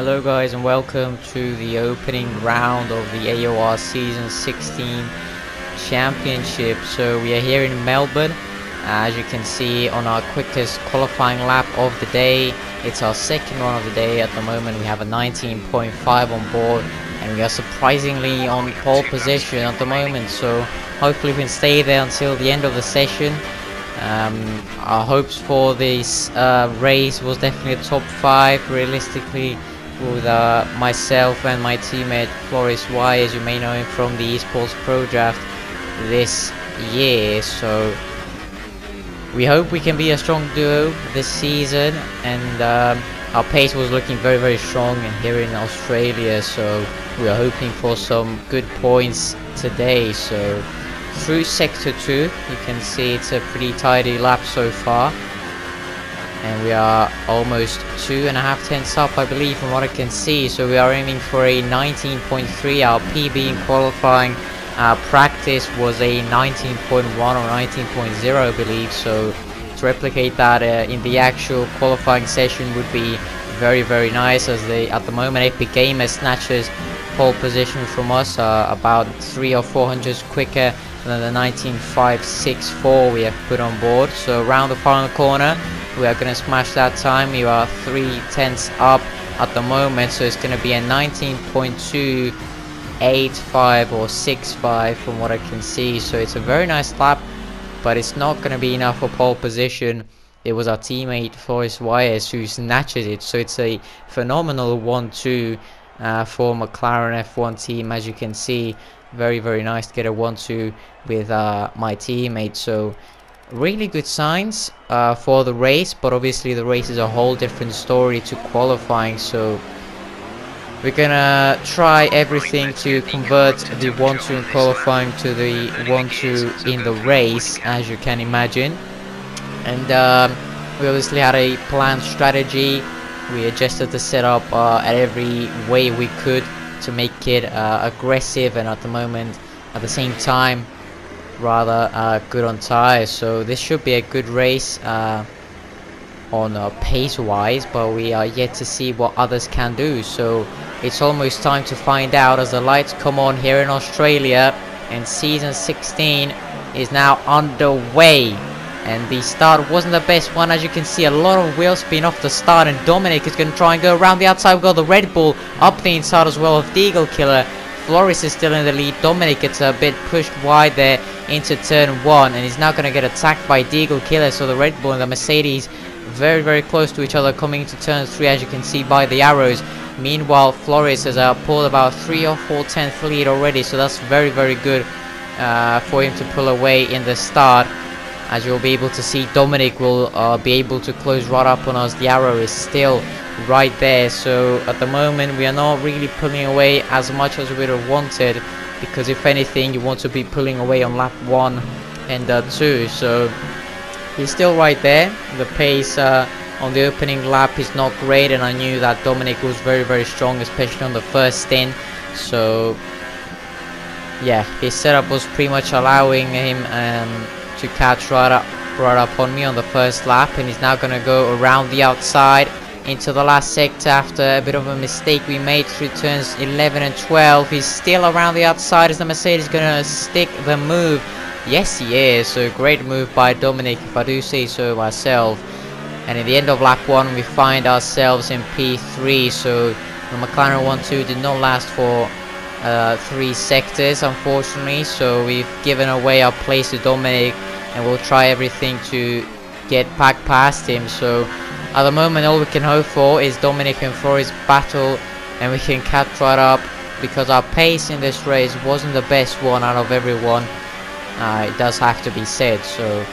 Hello guys and welcome to the opening round of the AOR Season 16 Championship. So we are here in Melbourne, as you can see on our quickest qualifying lap of the day. It's our second one of the day. At the moment we have a 19.5 on board and we are surprisingly on pole position at the moment, so hopefully we can stay there until the end of the session. Our hopes for this race was definitely a top 5 realistically, with myself and my teammate Floris Y, as you may know him from the Esports Pro Draft this year. So we hope we can be a strong duo this season, and our pace was looking very strong here in Australia, so we are hoping for some good points today. So through sector 2 you can see it's a pretty tidy lap so far, and we are almost 2.5 tenths up, I believe, from what I can see. So we are aiming for a 19.3. Our PB in qualifying practice was a 19.1 or 19.0, I believe. So to replicate that in the actual qualifying session would be very nice, as at the moment Epic Gamer snatches pole position from us about 300 or 400 quicker than the 19.564 we have put on board. So around the final corner we are going to smash that time. We are 3 tenths up at the moment, so it's going to be a 19.285 or 65 from what I can see. So it's a very nice lap, but it's not going to be enough for pole position. It was our teammate Floris Wyers who snatches it, so it's a phenomenal 1-2 for McLaren F1 team. As you can see, very nice to get a 1-2 with my teammate. So really good signs for the race, but obviously the race is a whole different story to qualifying. So we're gonna try everything to convert the 1-2 in qualifying to the 1-2 in the race, as you can imagine. And we obviously had a planned strategy. We adjusted the setup at every way we could to make it aggressive, and at the moment at the same time rather good on tires. So this should be a good race on pace wise, but we are yet to see what others can do. So it's almost time to find out, as the lights come on here in Australia, and season 16 is now underway. And the start wasn't the best one, as you can see, a lot of wheel spin off the start, and Dominic is going to try and go around the outside. We've got the Red Bull up the inside as well of Deagle Killer. Floris is still in the lead. Dominic gets a bit pushed wide there into turn 1, and he's now going to get attacked by Deagle Killer. So the Red Bull and the Mercedes very close to each other coming into turn 3, as you can see by the arrows. Meanwhile, Floris has pulled about 3 or 4 tenths lead already, so that's very good for him to pull away in the start. As you'll be able to see, Dominic will be able to close right up on us. The arrow is still right there, so at the moment we are not really pulling away as much as we would have wanted, because if anything you want to be pulling away on lap 1 and 2. So he's still right there. The pace on the opening lap is not great, and I knew that Dominic was very strong, especially on the first stint. So yeah, his setup was pretty much allowing him to catch right up on me on the first lap, and he's now going to go around the outside into the last sector after a bit of a mistake we made through turns 11 and 12. He's still around the outside. Is the Mercedes going to stick the move? Yes, he is. So great move by Dominic, if I do say so myself. And in the end of lap 1 we find ourselves in P3. So the McLaren 1-2 did not last for 3 sectors, unfortunately, so we've given away our place to Dominic, and we'll try everything to get back past him. So at the moment all we can hope for is Dominic and Floris battle, and we can catch right up, because our pace in this race wasn't the best one out of everyone, it does have to be said. So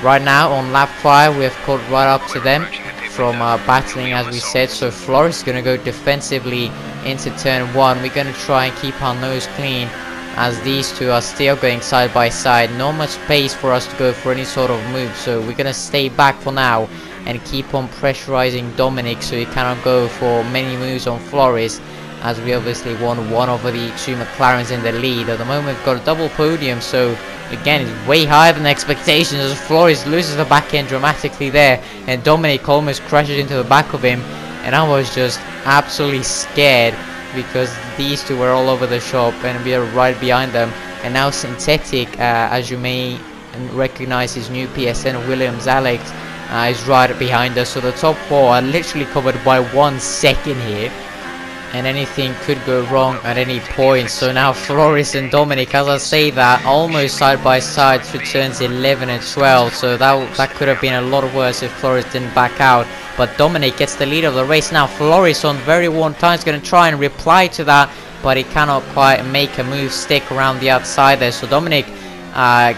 right now on lap 5 we have caught right up to them from battling, as we said. So Floris is going to go defensively into turn 1. We're going to try and keep our nose clean, as these two are still going side by side. Not much space for us to go for any sort of move, so we're going to stay back for now and keep on pressurizing Dominic so he cannot go for many moves on Floris, as we obviously won one over the 2 McLarens in the lead. At the moment we've got a double podium, so again it's way higher than expectations, as Floris loses the back end dramatically there, and Dominic almost crashes into the back of him. and I was just absolutely scared because these two were all over the shop and we are right behind them. And now Synthetic, as you may recognize his new PSN, Williams Alex, is right behind us. So the top four are literally covered by 1 second here, and anything could go wrong at any point. So now Floris and Dominic, as I say that, almost side by side through turns 11 and 12. So that could have been a lot worse if Floris didn't back out. But Dominic gets the lead of the race. Now Floris on very warm time is going to try and reply to that, but he cannot quite make a move stick around the outside there. So Dominic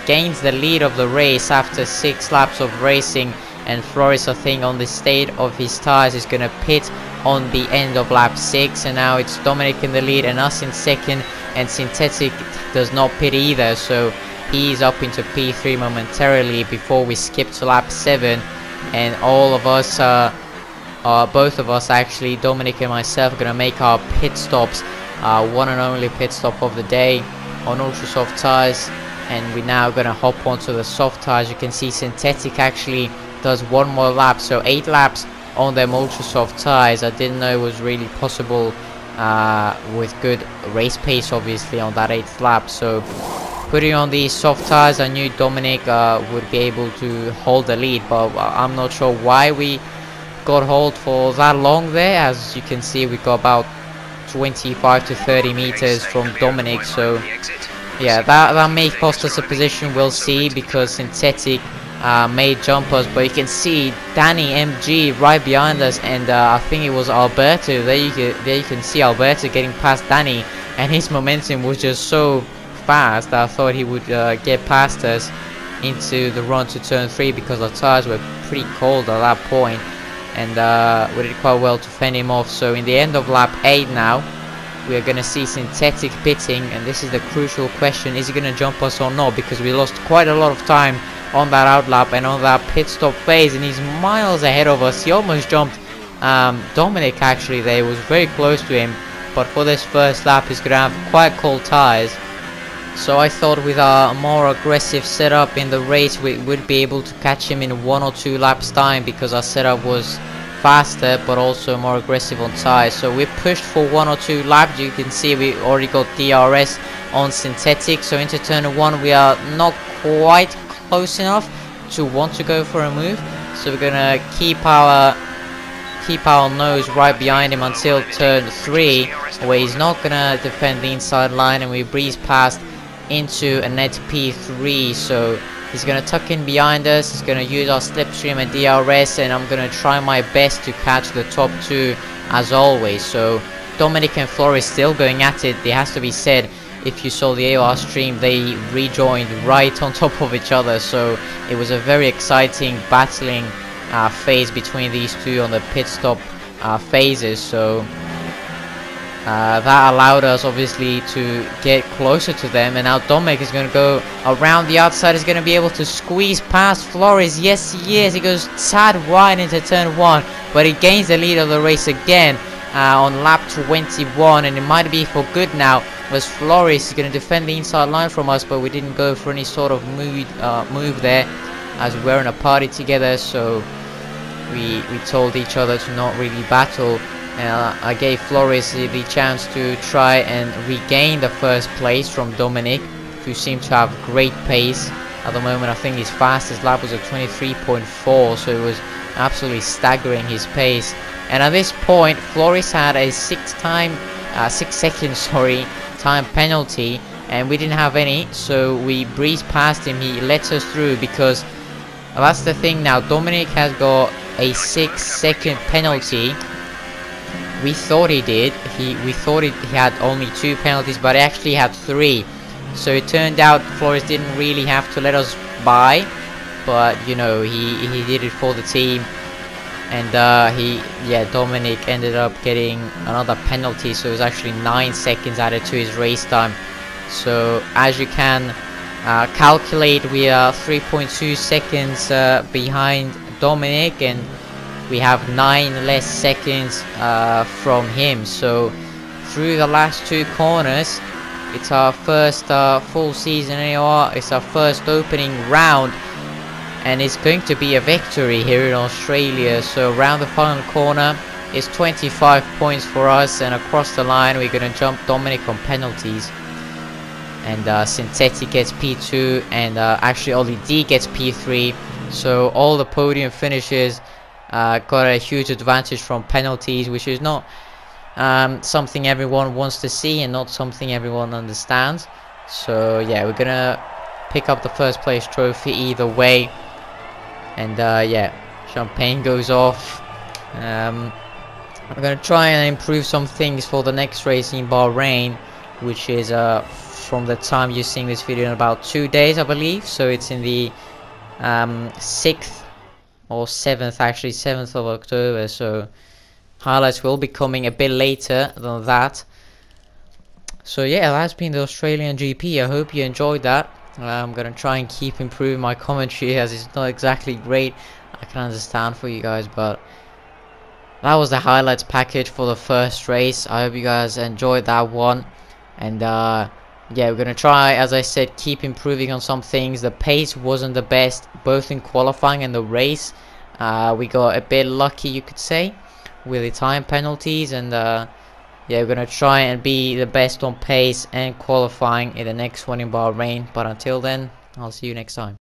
gains the lead of the race after 6 laps of racing, and Floris, I think, on the state of his tires, is going to pit on the end of lap 6, and now it's Dominic in the lead and us in second, and Synthetic does not pit either, so he's up into P3 momentarily before we skip to lap 7. And all of us, both of us actually, Dominic and myself, are going to make our pit stops, one and only pit stop of the day on ultra soft tires. And we're now going to hop onto the soft tires. You can see Synthetic actually does 1 more lap, so 8 laps on them ultra soft tires. I didn't know it was really possible with good race pace obviously on that 8th lap. So putting on these soft tires, I knew Dominic would be able to hold the lead, but I'm not sure why we got hold for that long there. As you can see, we got about 25 to 30 meters from Dominic, so yeah, that may cost us a position, we'll see, because Synthetic may jump us. But you can see Danny MG right behind us, and I think it was Alberto. There you can see Alberto getting past Danny, and his momentum was just so fast that I thought he would get past us into the run to turn 3, because our tires were pretty cold at that point, and we did quite well to fend him off. So in the end of lap 8 now, we are going to see Synthetic pitting, and this is the crucial question: is he going to jump us or not? Because we lost quite a lot of time on that outlap and on that pit stop phase, and he's miles ahead of us. He almost jumped Dominic actually there, was very close to him, but for this first lap he's going to have quite cold tires. So I thought with a more aggressive setup in the race we would be able to catch him in 1 or 2 laps time, because our setup was faster but also more aggressive on tires. So we pushed for 1 or 2 laps. You can see we already got DRS on Synthetic, so into turn 1 we are not quite close enough to want to go for a move, so we're gonna keep our nose right behind him until turn 3, where he's not gonna defend the inside line, and we breeze past into a net P3. So he's gonna tuck in behind us, he's gonna use our slipstream and DRS, and I'm gonna try my best to catch the top 2 as always. So Dominic and Floris still going at it. It has to be said, if you saw the AOR stream, they rejoined right on top of each other, so it was a very exciting battling phase between these two on the pit stop phases. So that allowed us obviously to get closer to them, and now Dominic is going to go around the outside, is going to be able to squeeze past Floris. Yes he is, he goes tad wide into turn 1, but he gains the lead of the race again on lap 21, and it might be for good now, as Floris is going to defend the inside line from us, but we didn't go for any sort of move there, as we were in a party together. So we told each other to not really battle, and I gave Floris the chance to try and regain the first place from Dominic, who seemed to have great pace at the moment. I think his fastest lap was a 23.4, so it was absolutely staggering, his pace. And at this point Floris had a 6 second time penalty, and we didn't have any, so we breezed past him. He let us through, because that's the thing now, Dominic has got a 6 second penalty. We thought he did, we thought he had only 2 penalties, but he actually had 3. So it turned out Floris didn't really have to let us by, but you know, he did it for the team. And Dominic ended up getting another penalty, so it was actually 9 seconds added to his race time. So as you can calculate, we are 3.2 seconds behind Dominic, and we have 9 less seconds from him. So through the last 2 corners, it's our first full season AOR, it's our first opening round, and it's going to be a victory here in Australia. So around the final corner is 25 points for us, and across the line we're gonna jump Dominic on penalties, and Synthetic gets P2, and actually only D gets P3. So all the podium finishers got a huge advantage from penalties, which is not something everyone wants to see and not something everyone understands. So yeah, we're gonna pick up the first place trophy either way, and yeah, champagne goes off. I'm gonna try and improve some things for the next race in Bahrain, which is from the time you're seeing this video in about 2 days, I believe. So it's in the 6th or 7th, actually 7th of October. So highlights will be coming a bit later than that. So yeah, that's been the Australian GP. I hope you enjoyed that. I'm gonna try and keep improving my commentary, as it's not exactly great, I can understand, for you guys, but that was the highlights package for the first race. I hope you guys enjoyed that one, and yeah, we're gonna try, as I said, keep improving on some things. The pace wasn't the best, both in qualifying and the race. We got a bit lucky, you could say, with the time penalties, and yeah, we're gonna try and be the best on pace and qualifying in the next one in Bahrain. But until then, I'll see you next time.